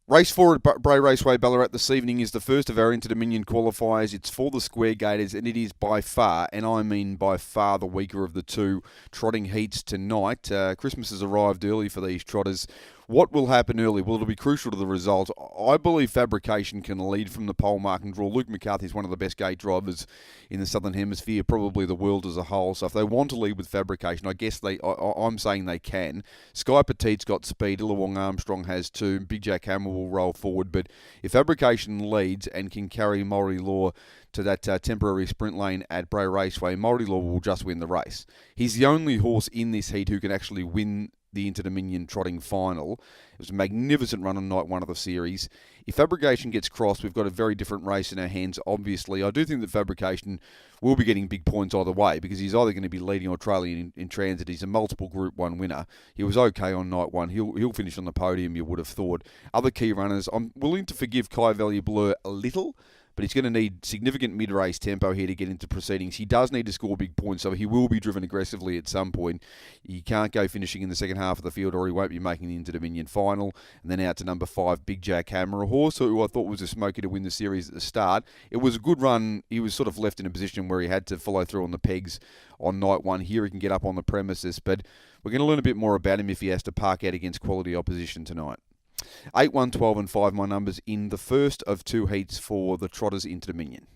Race 4 at Bray Raceway, Ballarat this evening is the first of our Inter-Dominion qualifiers. It's for the Square Gators, and it is by far, and I mean by far, the weaker of the two trotting heats tonight. Christmas has arrived early for these trotters. What will happen early? Well, it'll be crucial to the result. I believe Fabrication can lead from the pole marking draw. Luke McCarthy is one of the best gate drivers in the Southern Hemisphere, probably the world as a whole. So if they want to lead with Fabrication, I guess I'm saying they can. Sky Petite's got speed. Illawong Armstrong has too. Big Jack Hammer will roll forward. But if Fabrication leads and can carry Maury Law to that temporary sprint lane at Bray Raceway, Maury Law will just win the race. He's the only horse in this heat who can actually win the Inter-Dominion trotting final. It was a magnificent run on night one of the series. If Fabrication gets crossed, we've got a very different race in our hands, obviously. I do think that Fabrication will be getting big points either way because he's either going to be leading or trailing in transit. He's a multiple Group 1 winner. He was okay on night one. He'll finish on the podium, you would have thought. Other key runners, I'm willing to forgive Kai Valley Blur a little, but he's going to need significant mid-race tempo here to get into proceedings. He does need to score big points, so he will be driven aggressively at some point. He can't go finishing in the second half of the field, or he won't be making the Inter-Dominion final. And then out to number 5, Big Jack Hammer, a horse who I thought was a smoky to win the series at the start. It was a good run. He was sort of left in a position where he had to follow through on the pegs on night one. Here he can get up on the premises, but we're going to learn a bit more about him if he has to park out against quality opposition tonight. 8, 1, 12 and 5 my numbers in the first of two heats for the Trotters Inter-Dominion.